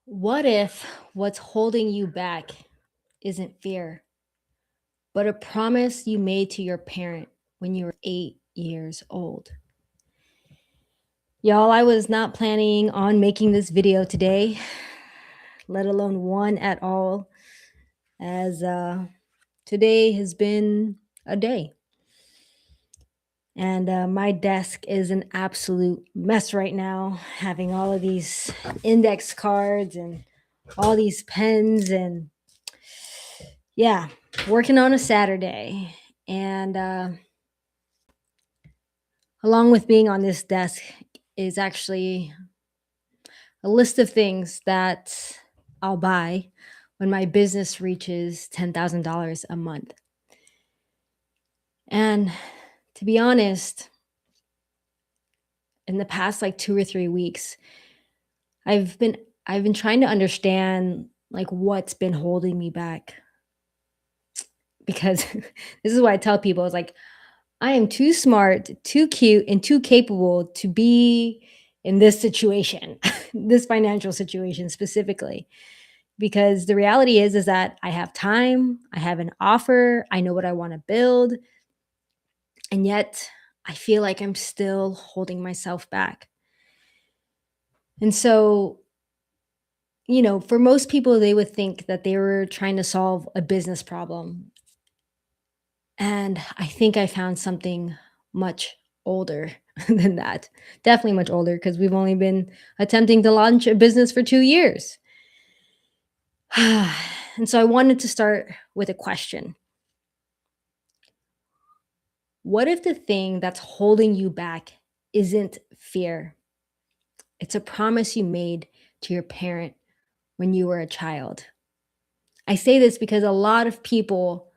What if what's holding you back isn't fear, but a promise you made to your parent when you were 8 years old? Y'all, I was not planning on making this video today, let alone one at all, as today has been a day. And my desk is an absolute mess right now, having all of these index cards and all these pens and yeah, working on a Saturday. And along with being on this desk is actually a list of things that I'll buy when my business reaches $10,000 a month. And to be honest, in the past like 2 or 3 weeks, I've been I've been trying to understand like what's been holding me back because this is what I tell people. It's like I am too smart, too cute, and too capable to be in this situation, this financial situation specifically. Because the reality is that I have time, I have an offer, I know what I want to build, and yet I feel like I'm still holding myself back. And so, for most people, they would think that they were trying to solve a business problem. And I think I found something much older than that. Definitely much older because we've only been attempting to launch a business for 2 years. And so I wanted to start with a question. What if the thing that's holding you back isn't fear? It's a promise you made to your parent when you were a child. I say this because a lot of people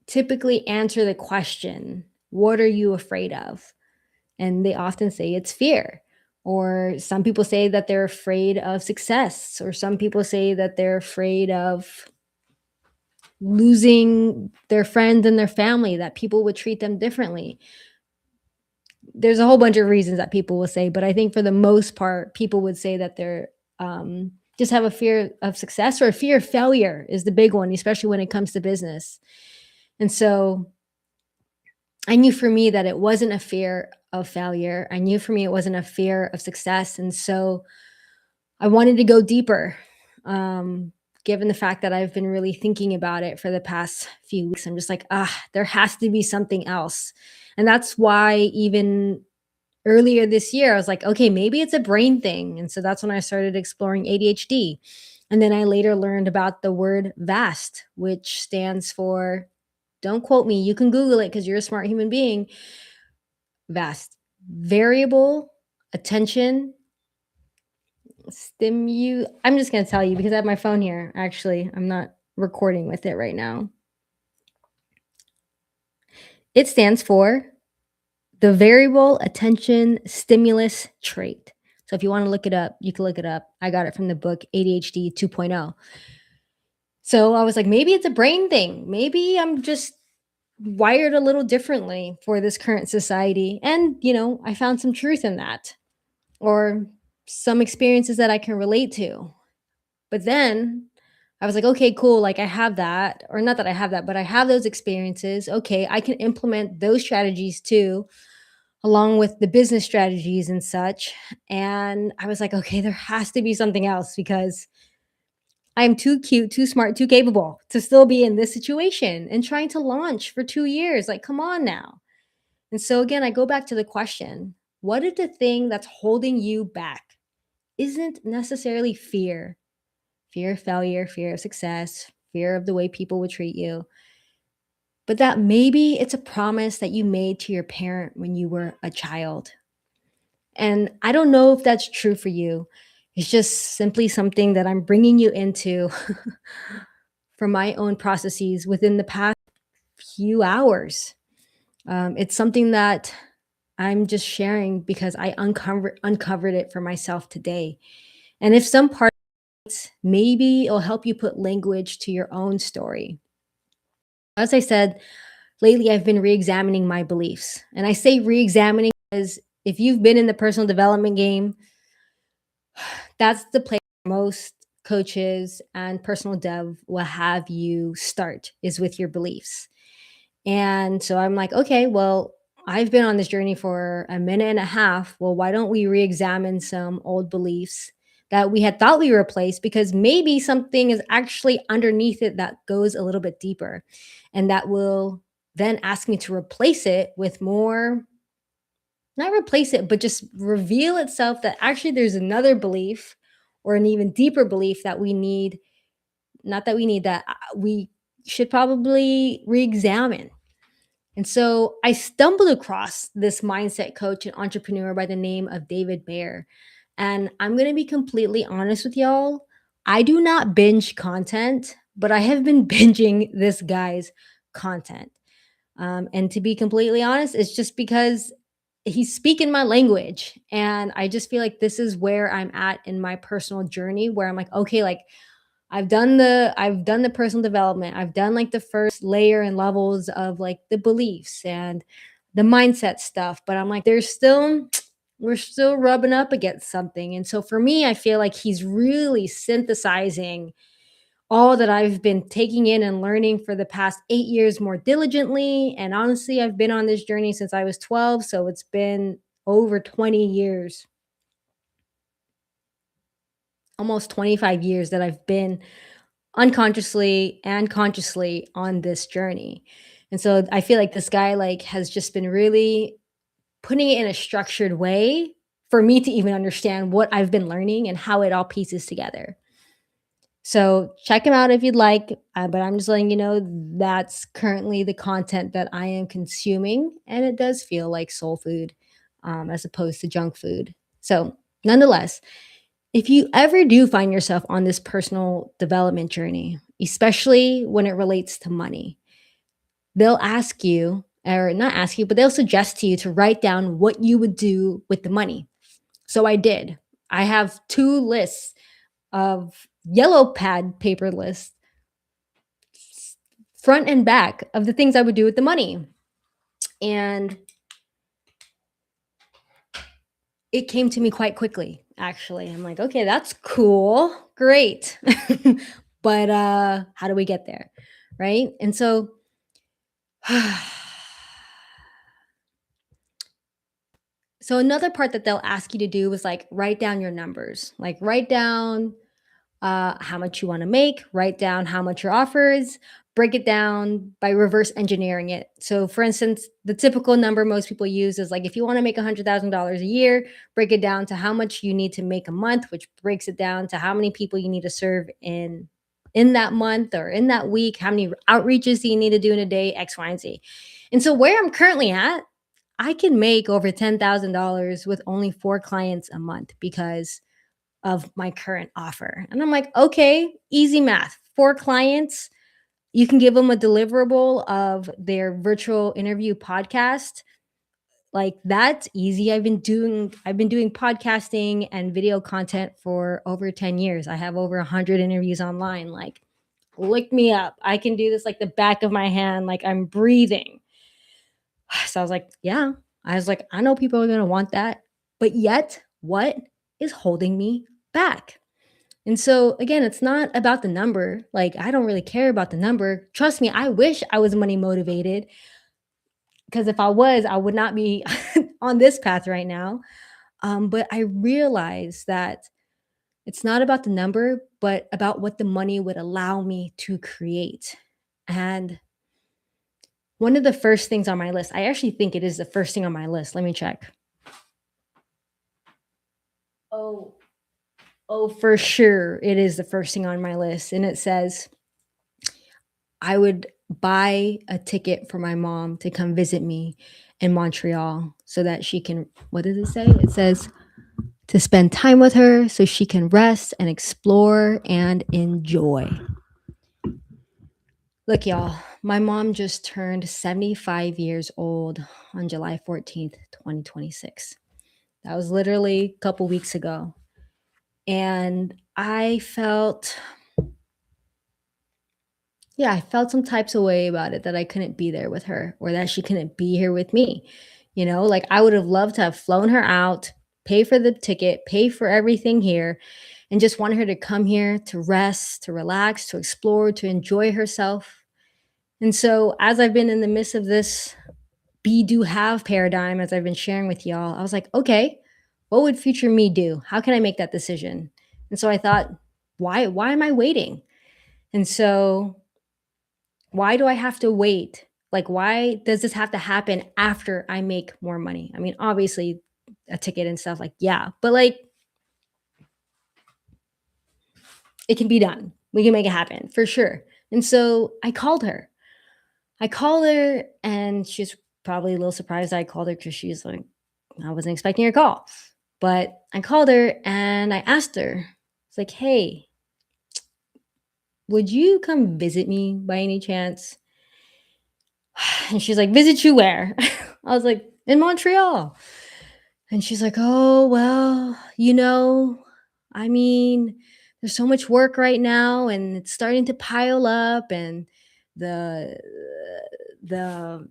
typically answer the question, what are you afraid of? And they often say it's fear. Or some people say that they're afraid of success, or some people say that they're afraid of losing their friends and their family, that people would treat them differently. There's a whole bunch of reasons that people will say, but I think for the most part, people would say that they're just have a fear of success or a fear of failure is the big one, especially when it comes to business. And so I knew for me that it wasn't a fear of failure. I knew for me it wasn't a fear of success. And so I wanted to go deeper. Given the fact that I've been really thinking about it for the past few weeks, I'm just like, there has to be something else. And that's why even earlier this year, I was like, okay, maybe it's a brain thing. And so that's when I started exploring ADHD. And then I later learned about the word VAST, which stands for, don't quote me, you can Google it because you're a smart human being. VAST, variable attention I'm just going to tell you because I have my phone here. Actually, I'm not recording with it right now. It stands for the variable attention stimulus trait. So if you want to look it up, you can look it up. I got it from the book ADHD 2.0. So I was like, maybe it's a brain thing. Maybe I'm just wired a little differently for this current society. And, I found some truth in that or some experiences that I can relate to. But then I was like, okay, cool. Like I have that, or not that I have that, but I have those experiences. Okay, I can implement those strategies too, along with the business strategies and such. And I was like, okay, there has to be something else because I'm too cute, too smart, too capable to still be in this situation and trying to launch for 2 years. Like, come on now. And so again, I go back to the question, what if the thing that's holding you back isn't necessarily fear? Fear of failure, fear of success, fear of the way people would treat you, but that maybe it's a promise that you made to your parent when you were a child. And I don't know if that's true for you. It's just simply something that I'm bringing you into from my own processes within the past few hours. It's something that I'm just sharing because I uncovered it for myself today. And if some parts, maybe it'll help you put language to your own story. As I said, lately I've been re-examining my beliefs. And I say re-examining because if you've been in the personal development game, That's the place most coaches and personal dev will have you start is with your beliefs. And so I'm like, okay, well, I've been on this journey for a minute and a half. Well, why don't we re-examine some old beliefs that we had thought we replaced? Because maybe something is actually underneath it that goes a little bit deeper. And that will then ask me to replace it with more, not replace it, but just reveal itself that actually there's another belief or an even deeper belief that we need, not that we need, that we should probably re examine. And so I stumbled across this mindset coach and entrepreneur by the name of David Bayer. And I'm going to be completely honest with y'all. I do not binge content, but I have been binging this guy's content. And to be completely honest, it's just because he's speaking my language. And I just feel like this is where I'm at in my personal journey, where I'm like, okay, like I've done the personal development. I've done like the first layer and levels of like the beliefs and the mindset stuff, but I'm like there's still we're still rubbing up against something. And so for me, I feel like he's really synthesizing all that I've been taking in and learning for the past 8 years more diligently. And honestly, I've been on this journey since I was 12, so it's been over 20 years, almost 25 years that I've been unconsciously and consciously on this journey. And so I feel like this guy like has just been really putting it in a structured way for me to even understand what I've been learning and how it all pieces together. So check him out if you'd like, but I'm just letting you know that's currently the content that I am consuming, and it does feel like soul food as opposed to junk food. So, nonetheless, if you ever do find yourself on this personal development journey, especially when it relates to money, they'll ask you, or not ask you, but they'll suggest to you to write down what you would do with the money. So I did. I have two lists of yellow pad paper lists, front and back, of the things I would do with the money. And it came to me quite quickly, actually. I'm like, okay, that's cool. Great. But how do we get there? Right. And so so another part that they'll ask you to do is like write down your numbers. Like write down how much you want to make, write down how much your offer is, break it down by reverse engineering it. So, for instance, the typical number most people use is like if you want to make $100,000 a year, break it down to how much you need to make a month, which breaks it down to how many people you need to serve in that month or in that week, how many outreaches do you need to do in a day, X, Y, and Z. And so, where I'm currently at, I can make over $10,000 with only 4 clients a month because of my current offer. And I'm like, okay, easy math. 4 clients, you can give them a deliverable of their virtual interview podcast. Like that's easy. I've been doing podcasting and video content for over 10 years. I have over 100 interviews online. Like look me up. I can do this like the back of my hand, like I'm breathing. So I was like, yeah. I was like, I know people are going to want that. But yet, what is holding me back? And so again, it's not about the number. Like I don't really care about the number. Trust me, I wish I was money motivated because if I was, I would not be on this path right now. But I realized that it's not about the number, but about what the money would allow me to create. And one of the first things on my list, I actually think it is the first thing on my list. Let me check. Oh, oh, for sure. It is the first thing on my list. And it says, I would buy a ticket for my mom to come visit me in Montreal so that she can, what does it say? It says to spend time with her so she can rest and explore and enjoy. Look, y'all, my mom just turned 75 years old on July 14th, 2026. That was literally a couple weeks ago. And I felt some types of way about it that I couldn't be there with her or that she couldn't be here with me. Like I would have loved to have flown her out, pay for the ticket, pay for everything here, and just wanted her to come here to rest, to relax, to explore, to enjoy herself. And so, as I've been in the midst of this be do have paradigm, as I've been sharing with y'all, I was like, okay, what would future me do? How can I make that decision? And so I thought, why am I waiting? And so why do I have to wait? Like, why does this have to happen after I make more money? I mean, obviously, a ticket and stuff, like, yeah, but like, it can be done. We can make it happen for sure. And so I called her. I called her and she's probably a little surprised I called her because she's like, I wasn't expecting her call. But I called her and I asked her, it's like, hey, would you come visit me by any chance? And she's like, visit you where? I was like, in Montreal. And she's like, oh, well, I mean, there's so much work right now and it's starting to pile up and the the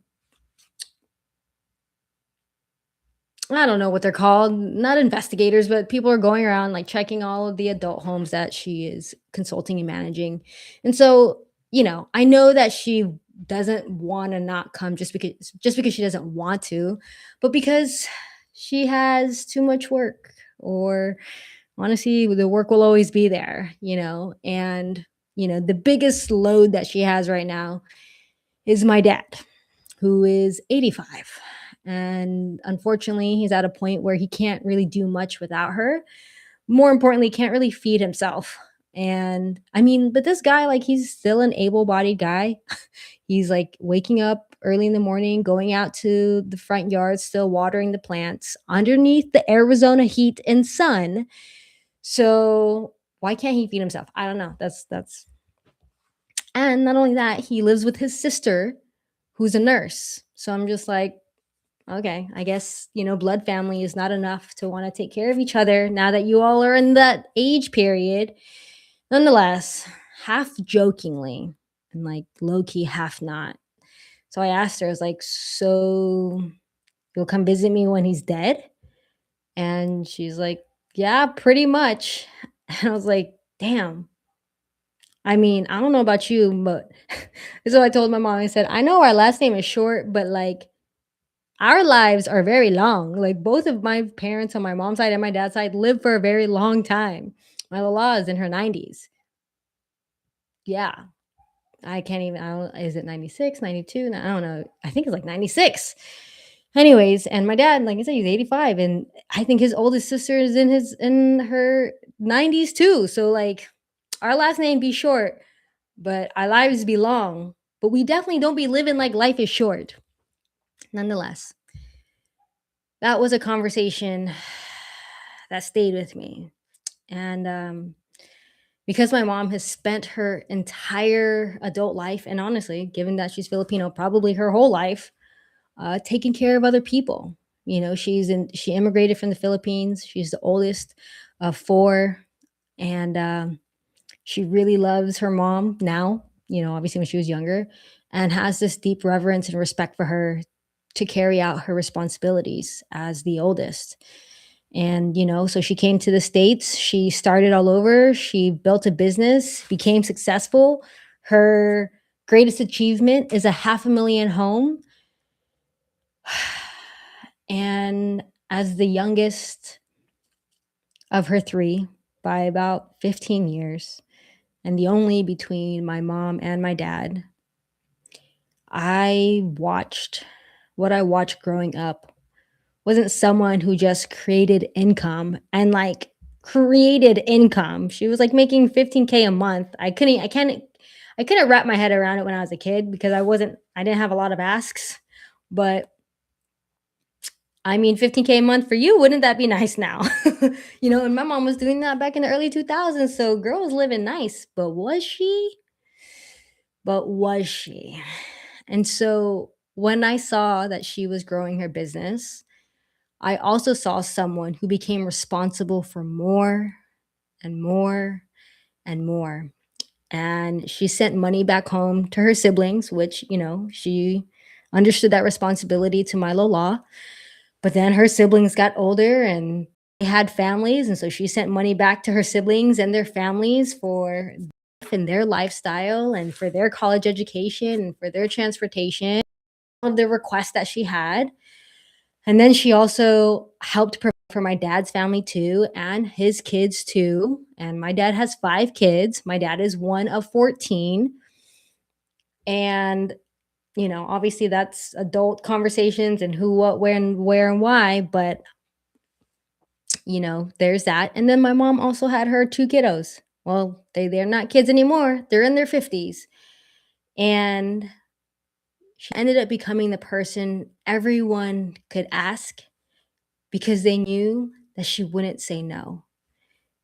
I don't know what they're called, not investigators, but people are going around like checking all of the adult homes that she is consulting and managing. And so, I know that she doesn't want to not come just because she doesn't want to, but because she has too much work or honestly, the work will always be there, and the biggest load that she has right now is my dad who is 85. And unfortunately, he's at a point where he can't really do much without her. More importantly, can't really feed himself. And I mean, but this guy, like, he's still an able bodied guy. He's like waking up early in the morning, going out to the front yard, still watering the plants underneath the Arizona heat and sun. So why can't he feed himself? I don't know. And not only that, he lives with his sister, who's a nurse. So I'm just like, okay, I guess, blood family is not enough to want to take care of each other now that you all are in that age period. Nonetheless, half jokingly and like low key, half not. So I asked her, I was like, so you'll come visit me when he's dead? And she's like, yeah, pretty much. And I was like, damn. I mean, I don't know about you, but so I told my mom, I said, I know our last name is short, but like our lives are very long. Like both of my parents on my mom's side and my dad's side lived for a very long time. My Lala is in her 90s. Yeah. I can't even, I don't, is it 96, 92? I don't know. I think it's like 96. Anyways, and my dad, like I said, he's 85. And I think his oldest sister is in her 90s too. So like our last name be short, but our lives be long. But we definitely don't be living like life is short. Nonetheless, that was a conversation that stayed with me. And because my mom has spent her entire adult life, and honestly, given that she's Filipino, probably her whole life, taking care of other people. She immigrated from the Philippines. She's the oldest of four, and she really loves her mom now. Obviously when she was younger, and has this deep reverence and respect for her to carry out her responsibilities as the oldest. And, so she came to the States, she started all over, she built a business, became successful. Her greatest achievement is a half a million home. And as the youngest of her three by about 15 years, and the only between my mom and my dad, I watched what I watched growing up wasn't someone who just created income and like created income. She was like making 15K a month. I couldn't wrap my head around it when I was a kid because I didn't have a lot of asks. But I mean, 15K a month for you, wouldn't that be nice now? And my mom was doing that back in the early 2000s. So girl was living nice, but was she? But was she? And so when I saw that she was growing her business, I also saw someone who became responsible for more and more and more. And she sent money back home to her siblings, which, she understood that responsibility to Milo Law. But then her siblings got older and They had families, and so she sent money back to her siblings and their families for and their lifestyle and for their college education and for their transportation, all of the requests that she had. And then she also helped provide for my dad's family too and his kids too. And my dad has 5 kids. My dad is one of 14. And, obviously that's adult conversations and who, what, when, where, and why. But, there's that. And then my mom also had her 2 kiddos. Well, they're not kids anymore. They're in their 50s. And she ended up becoming the person everyone could ask because they knew that she wouldn't say no.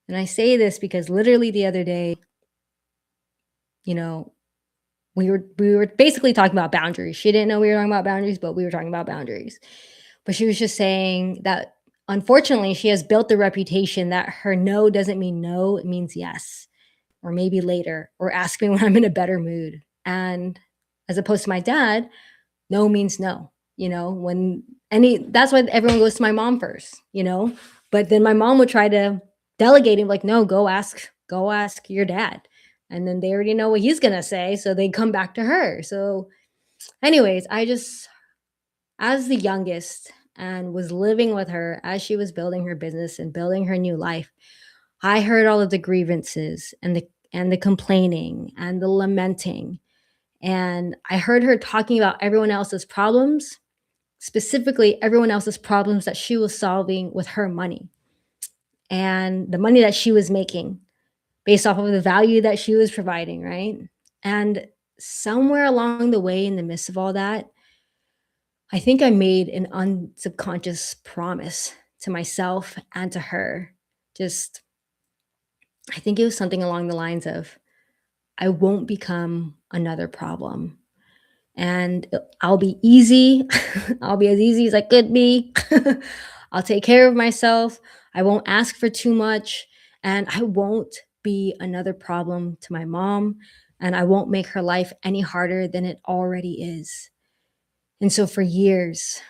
And I say this because literally the other day, you know, we were basically talking about boundaries. She didn't know we were talking about boundaries, but we were talking about boundaries. But she was just saying that unfortunately she has built the reputation that her no doesn't mean no, it means yes, or maybe later, or ask me when I'm in a better mood. And as opposed to my dad, no means no. When any that's why everyone goes to my mom first, But then my mom would try to delegate him, like, no, go ask your dad. And then they already know what he's gonna say, so they come back to her. So, anyways, I just as the youngest and was living with her as she was building her business and building her new life, I heard all of the grievances and the complaining and the lamenting. And I heard her talking about everyone else's problems, specifically everyone else's problems that she was solving with her money and the money that she was making based off of the value that she was providing, right? And somewhere along the way, in the midst of all that, I think I made an unsubconscious promise to myself and to her. Just, I think it was something along the lines of, I won't become another problem. And I'll be easy. I'll be as easy as I could be. I'll take care of myself. I won't ask for too much. And I won't be another problem to my mom. And I won't make her life any harder than it already is. And so for years,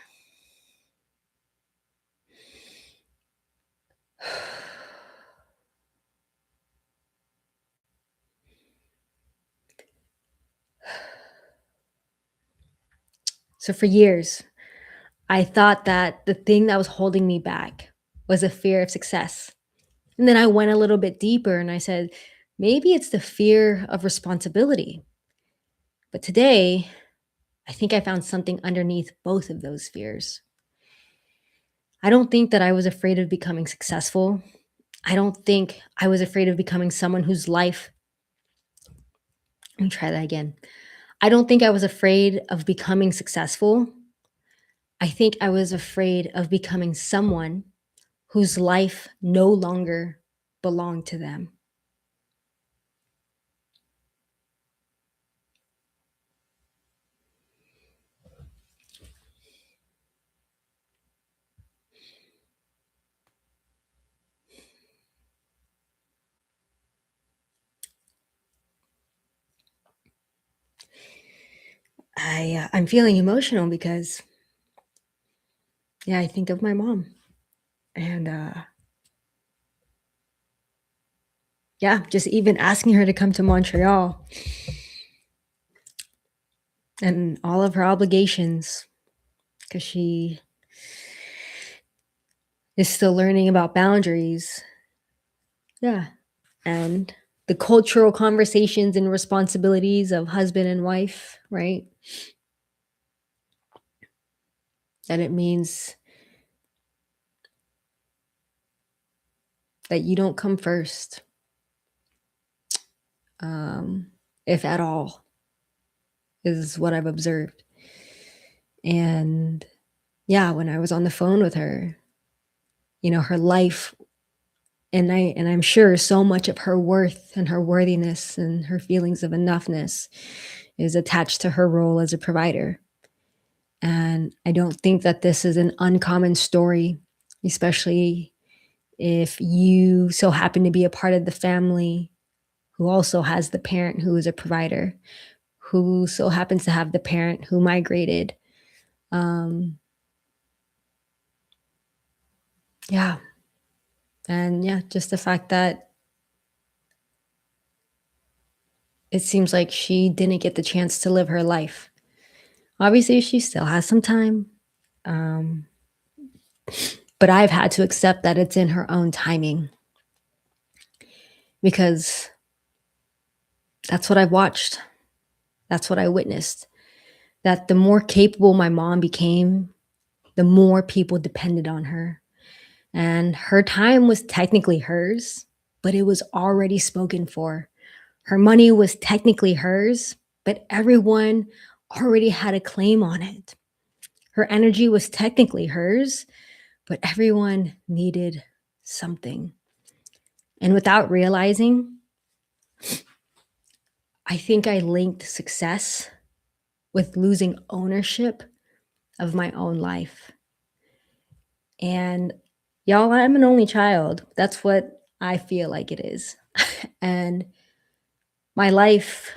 I thought that the thing that was holding me back was a fear of success. And then I went a little bit deeper and I said, maybe it's the fear of responsibility. But today, I think I found something underneath both of those fears. I don't think that I was afraid of becoming successful. I don't think I was afraid of becoming someone whose life, let me try that again. I don't think I was afraid of becoming successful. I think I was afraid of becoming someone whose life no longer belonged to them. I'm feeling emotional because yeah, I think of my mom and yeah, just even asking her to come to Montreal and all of her obligations because she is still learning about boundaries. Yeah. And the cultural conversations and responsibilities of husband and wife, right? That it means that you don't come first, if at all, is what I've observed. And yeah, when I was on the phone with her, her life and I'm sure so much of her worth and her worthiness and her feelings of enoughness is attached to her role as a provider. And I don't think that this is an uncommon story, especially if you so happen to be a part of the family who also has the parent who is a provider, who so happens to have the parent who migrated. Um, yeah. And yeah, just the fact that it seems like she didn't get the chance to live her life. Obviously, she still has some time, um, but I've had to accept that it's in her own timing because that's what I've watched. That's what I witnessed. That the more capable my mom became, the more people depended on her. And her time was technically hers, but it was already spoken for. Her money was technically hers, but everyone already had a claim on it. Her energy was technically hers, but everyone needed something. And without realizing, I think I linked success with losing ownership of my own life. And y'all, I'm an only child. That's what I feel like it is. And my life,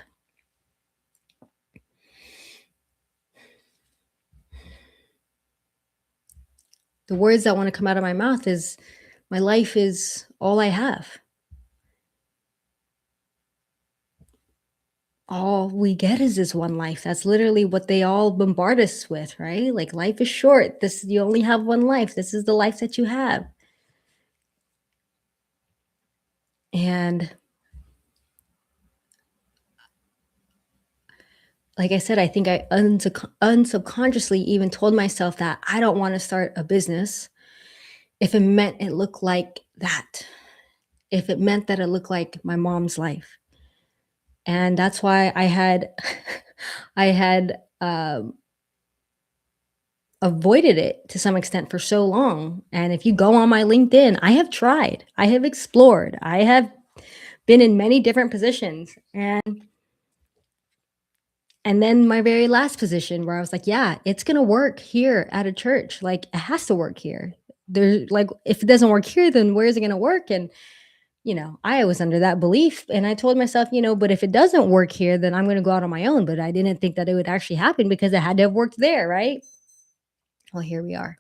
the words that want to come out of my mouth is my life is all I have. All we get is this one life. That's literally what they all bombard us with, right? Like life is short. This you only have one life. This is the life that you have. And like I said, I think I unsubconsciously even told myself that I don't want to start a business if it meant it looked like that. If it meant that it looked like my mom's life. And that's why I had I had avoided it to some extent for so long. And if you go on my LinkedIn, I have tried, I have explored, I have been in many different positions. And then my very last position where I was like, yeah, it's going to work here at a church. Like it has to work here. There's like, if it doesn't work here, then where is it going to work? And, I was under that belief. And I told myself, but if it doesn't work here, then I'm going to go out on my own. But I didn't think that it would actually happen because it had to have worked there. Right. Well, here we are.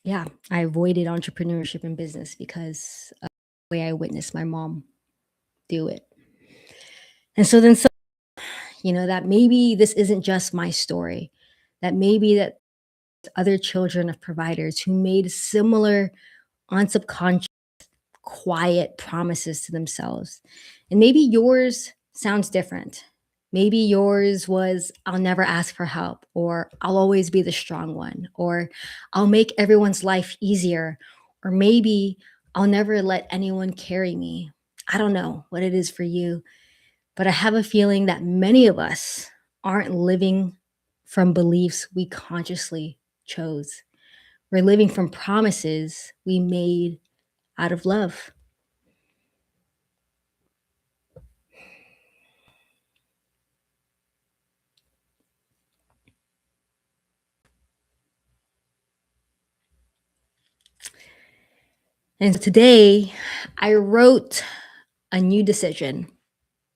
Yeah. I avoided entrepreneurship and business because of the way I witnessed my mom do it. And so then that maybe this isn't just my story, that maybe that other children of providers who made similar unsubconscious quiet promises to themselves. And maybe yours sounds different. Maybe yours was I'll never ask for help, or I'll always be the strong one, or I'll make everyone's life easier, or maybe I'll never let anyone carry me. I don't know what it is for you, but I have a feeling that many of us aren't living from beliefs we consciously chose. We're living from promises we made out of love. And today I wrote a new decision,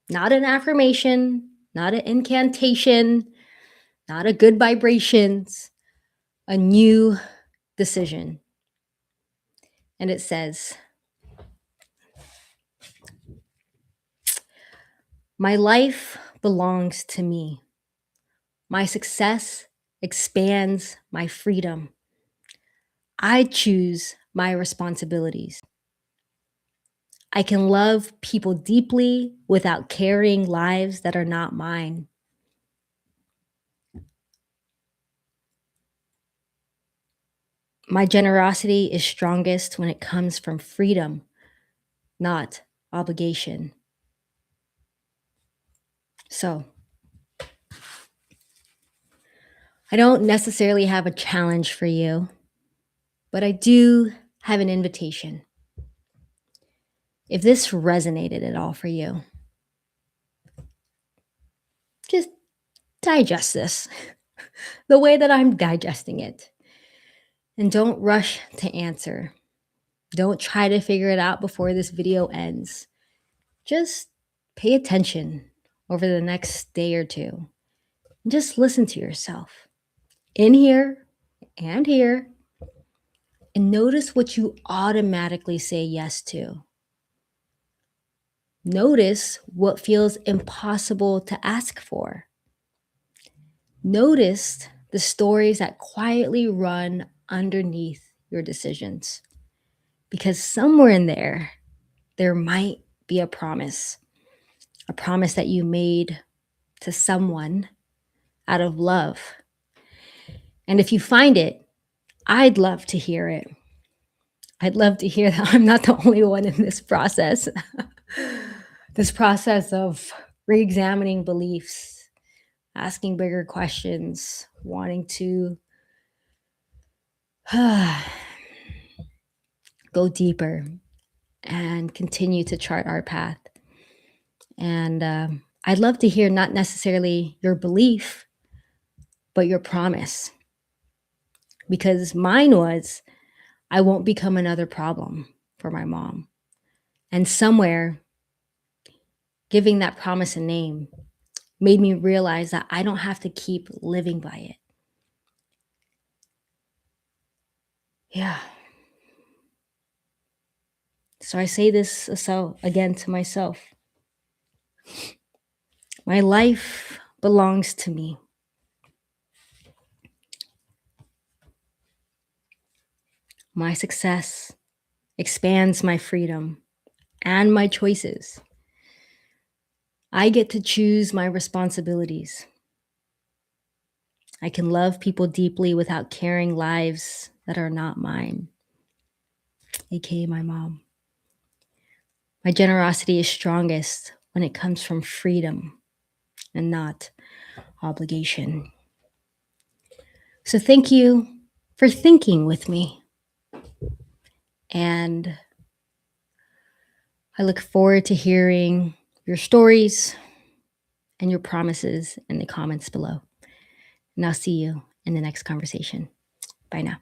not an affirmation, not an incantation, not a good vibrations, a new decision. And it says, my life belongs to me. My success expands my freedom. I choose my responsibilities. I can love people deeply without carrying lives that are not mine. My generosity is strongest when it comes from freedom, not obligation. So, I don't necessarily have a challenge for you, but I do have an invitation. If this resonated at all for you, just digest this the way that I'm digesting it. And don't rush to answer. Don't try to figure it out before this video ends. Just pay attention over the next day or two. And just listen to yourself in here and here, and notice what you automatically say yes to. Notice what feels impossible to ask for. Notice the stories that quietly run underneath your decisions. Because somewhere in there, there might be a promise that you made to someone out of love. And if you find it, I'd love to hear it. I'd love to hear that I'm not the only one in this process. This process of re examining beliefs, asking bigger questions, wanting to go deeper and continue to chart our path. And I'd love to hear not necessarily your belief, but your promise. Because mine was, I won't become another problem for my mom. And somewhere, giving that promise a name made me realize that I don't have to keep living by it. Yeah. So I say this again to myself. My life belongs to me. My success expands my freedom and my choices. I get to choose my responsibilities. I can love people deeply without carrying lives that are not mine, aka my mom. My generosity is strongest when it comes from freedom and not obligation. So thank you for thinking with me. And I look forward to hearing your stories and your promises in the comments below. And I'll see you in the next conversation. Bye now.